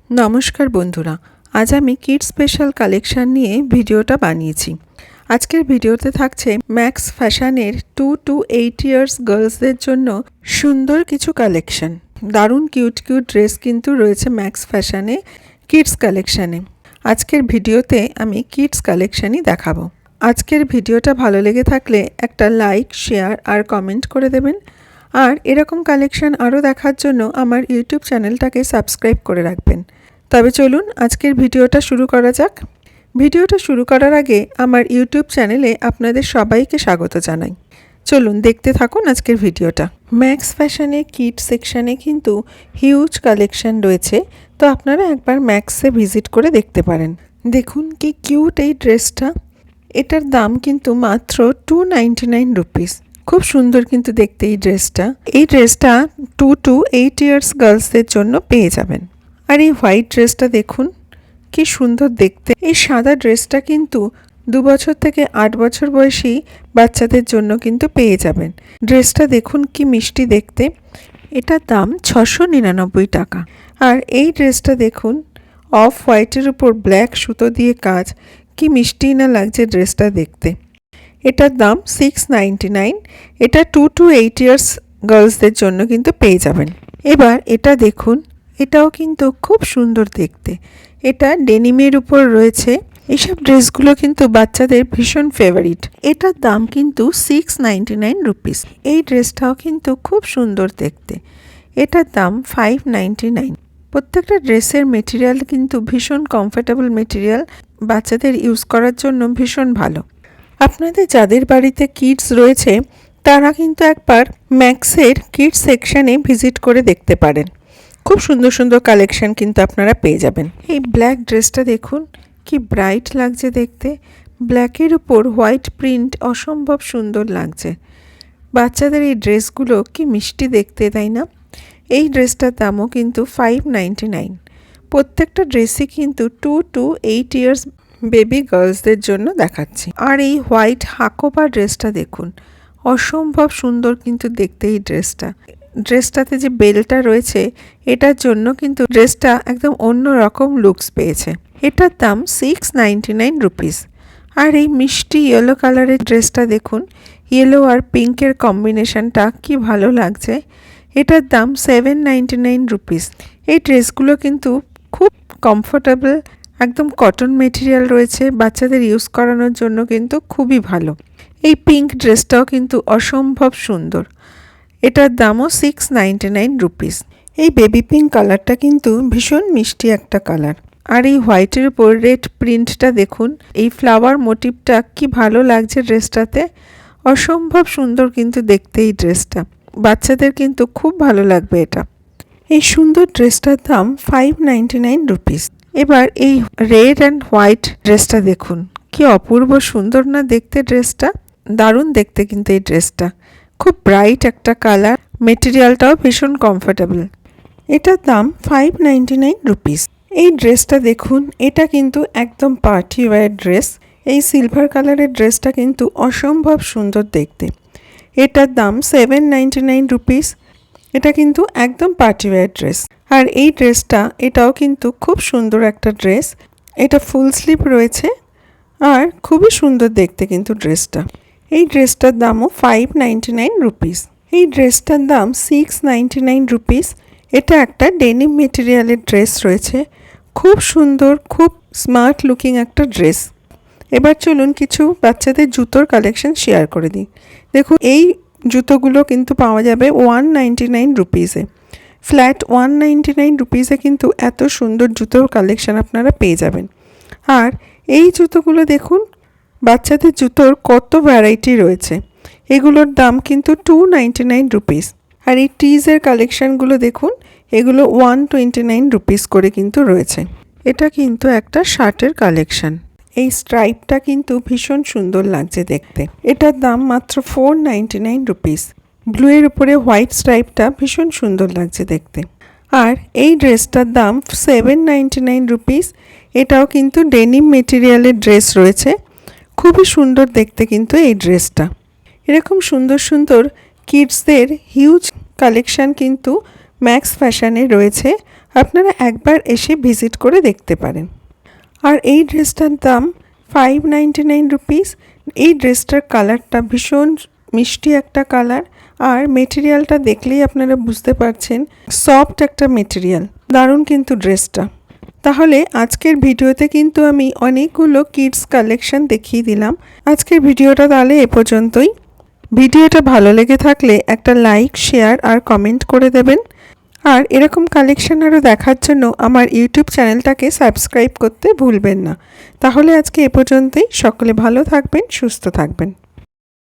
নমস্কার বন্ধুরা, আজ আমি কিডস স্পেশাল কালেকশন নিয়ে ভিডিওটা বানিয়েছি। আজকের ভিডিওতে থাকছে ম্যাক্স ফ্যাশনের 2 to 8 ইয়ার্স গার্লসদের জন্য সুন্দর কিছু কালেকশন। দারুণ কিউট ড্রেস কিন্তু রয়েছে ম্যাক্স ফ্যাশনে কিডস কালেকশানে। আজকের ভিডিওতে আমি কিডস কালেকশানই দেখাবো। আজকের ভিডিওটা ভালো লেগে থাকলে একটা লাইক, শেয়ার আর কমেন্ট করে দেবেন। আর এরকম কালেকশন আরও দেখার জন্য আমার ইউটিউব চ্যানেলটাকে সাবস্ক্রাইব করে রাখবেন। তবে চলুন আজকের ভিডিওটা শুরু করা যাক। ভিডিওটা শুরু করার আগে আমার ইউটিউব চ্যানেলে আপনাদের সবাইকে স্বাগত জানাই। চলুন দেখতে থাকুন আজকের ভিডিওটা। ম্যাক্স ফ্যাশনে কিড সেকশানে কিন্তু হিউজ কালেকশন রয়েছে, তো আপনারা একবার ম্যাক্সে ভিজিট করে দেখতে পারেন। দেখুন কি কিউট এই ড্রেসটা। এটার দাম কিন্তু মাত্র 299 রুপিস। খুব সুন্দর কিন্তু দেখতে এই ড্রেসটা। এই ড্রেসটা 2 to 8 ইয়ার্স গার্লসদের জন্য পেয়ে যাবেন। আর এই হোয়াইট ড্রেসটা দেখুন কি সুন্দর দেখতে। এই সাদা ড্রেসটা কিন্তু 2 বছর থেকে 8 বছর বয়সী বাচ্চাদের জন্য কিন্তু পেয়ে যাবেন। ড্রেসটা দেখুন কি মিষ্টি দেখতে। এটার দাম 699 টাকা। আর এই ড্রেসটা দেখুন অফ হোয়াইটের উপর ব্ল্যাক সুতো দিয়ে কাজ, কি মিষ্টি না লাগছে ড্রেসটা দেখতে। এটার দাম 699। এটা 2 to 8 ইয়ার্স গার্লসদের জন্য কিন্তু পেয়ে যাবেন। এবার এটা দেখুন, এটাও কিন্তু খুব সুন্দর দেখতে। এটা ডেনিমের উপর রয়েছে। এইসব ড্রেসগুলো কিন্তু বাচ্চাদের ভীষণ ফেভারিট। এটার দাম কিন্তু 699 রুপিস। এই ড্রেসটাও কিন্তু খুব সুন্দর দেখতে। এটার দাম 599। প্রত্যেকটা ড্রেসের মেটেরিয়াল কিন্তু ভীষণ কমফোর্টেবল মেটেরিয়াল, বাচ্চাদের ইউজ করার জন্য ভীষণ ভালো। আপনাদের যাদের বাড়িতে কিডস রয়েছে তারা কিন্তু একবার ম্যাক্সের কিডস সেকশানে ভিজিট করে দেখতে পারেন। খুব সুন্দর সুন্দর কালেকশন কিন্তু আপনারা পেয়ে যাবেন। এই ব্ল্যাক ড্রেসটা দেখুন কি ব্রাইট লাগছে দেখতে। ব্ল্যাকের উপর হোয়াইট প্রিন্ট অসম্ভব সুন্দর লাগছে। বাচ্চাদের এই ড্রেসগুলো কি মিষ্টি দেখতে, তাই না? এই ড্রেসটার দামও কিন্তু 599। প্রত্যেকটা ড্রেসই কিন্তু 2 to 8 ইয়ার্স বেবি গার্লসদের জন্য দেখাচ্ছি। আর এই হোয়াইট হাকোপা ড্রেসটা দেখুন, অসম্ভব সুন্দর কিন্তু দেখতে এই ড্রেসটা। ড্রেসটাতে যে বেলটা রয়েছে এটার জন্য কিন্তু ড্রেসটা একদম অন্য রকম লুকস পেয়েছে। এটার দাম 699 রুপিস। আর এই মিষ্টি ইয়েলো কালারের ড্রেসটা দেখুন, ইয়েলো আর পিঙ্কের কম্বিনেশনটা কি ভালো লাগছে। এটার দাম 799 রুপিস। এই ড্রেসগুলো কিন্তু খুব কমফোর্টেবল, একদম কটন মেটেরিয়াল রয়েছে, বাচ্চাদের ইউজ করানোর জন্য কিন্তু খুবই ভালো। এই পিঙ্ক ড্রেসটাও কিন্তু অসম্ভব সুন্দর। এটার দামও 699 রুপিস। এই বেবি পিঙ্ক কালারটা কিন্তু ভীষণ মিষ্টি একটা কালার। আর এই হোয়াইটের উপর রেড প্রিন্টটা দেখুন, এই ফ্লাওয়ার মোটিভটা কি ভালো লাগছে ড্রেসটাতে। অসম্ভব সুন্দর কিন্তু দেখতে এই ড্রেসটা। বাচ্চাদের কিন্তু খুব ভালো লাগবে এটা। এই সুন্দর ড্রেসটার দাম 599 রুপিস। এবার এই রেড অ্যান্ড হোয়াইট ড্রেসটা দেখুন, কি অপূর্ব সুন্দর না দেখতে ড্রেসটা। দারুণ দেখতে কিন্তু এই ড্রেসটা। খুব ব্রাইট একটা কালার, মেটেরিয়ালটাও ভীষণ কমফোর্টেবল। এটার দাম 599 রুপিস। এই ড্রেসটা দেখুন, এটা কিন্তু একদম পার্টি ওয়্যার ড্রেস। এই সিলভার কালারের ড্রেসটা কিন্তু অসম্ভব সুন্দর দেখতে। এটার দাম 799 রুপিস। এটা কিন্তু একদম পার্টি ওয়্যার ড্রেস। আর এই ড্রেসটা, এটাও কিন্তু খুব সুন্দর একটা ড্রেস। এটা ফুল স্লিভ রয়েছে আর খুবই সুন্দর দেখতে কিন্তু ড্রেসটা। এই ড্রেসটার দামও 599 রুপিস। এই ড্রেসটার দাম 699 রুপিস। এটা একটা ডেনিম মেটেরিয়ালের ড্রেস রয়েছে। খুব সুন্দর, খুব স্মার্ট লুকিং একটা ড্রেস। এবার চলুন কিছু বাচ্চাদের জুতোর কালেকশন শেয়ার করে দিই। দেখুন এই জুতোগুলো কিন্তু পাওয়া যাবে 199 রুপিসে। ফ্ল্যাট 199 রুপিসে কিন্তু এত সুন্দর জুতোর কালেকশন আপনারা পেয়ে যাবেন। আর এই জুতোগুলো দেখুন, বাচ্চাদের জুতোর কত ভ্যারাইটি রয়েছে। এগুলোর দাম কিন্তু 299 রুপিস। আর এই টিজের কালেকশানগুলো দেখুন, এগুলো 129 রুপিস করে কিন্তু রয়েছে। এটা কিন্তু একটা শার্টের কালেকশান। এই স্ট্রাইপটা কিন্তু ভীষণ সুন্দর লাগছে দেখতে। এটার দাম মাত্র 499 রুপিস। ব্লুয়ের উপরে হোয়াইট স্ট্রাইপটা ভীষণ সুন্দর লাগছে দেখতে। আর এই ড্রেসটার দাম 799 রুপিস। এটাও কিন্তু ডেনিম মেটেরিয়ালের ড্রেস রয়েছে। খুবই সুন্দর দেখতে কিন্তু এই ড্রেসটা। এরকম সুন্দর সুন্দর কিডসদের হিউজ কালেকশান কিন্তু ম্যাক্স ফ্যাশনে রয়েছে। আপনারা একবার এসে ভিজিট করে দেখতে পারেন। আর এই ড্রেসটার দাম 599 রুপিস। এই ড্রেসটার কালারটা ভীষণ মিষ্টি একটা কালার, আর মেটেরিয়ালটা দেখলেই আপনারা বুঝতে পারছেন সফট একটা মেটেরিয়াল। দারুণ কিন্তু ড্রেসটা। তাহলে আজকের ভিডিওতে কিন্তু আমি অনেকগুলো কিডস কালেকশন দেখিয়ে দিলাম। আজকের ভিডিওটা তাহলে এ পর্যন্তই। ভিডিওটা ভালো লেগে থাকলে একটা লাইক, শেয়ার আর কমেন্ট করে দেবেন। আর এরকম কালেকশন আরও দেখার জন্য আমার ইউটিউব চ্যানেলটাকে সাবস্ক্রাইব করতে ভুলবেন না। তাহলে আজকে এ পর্যন্তই। সকলে ভালো থাকবেন, সুস্থ থাকবেন।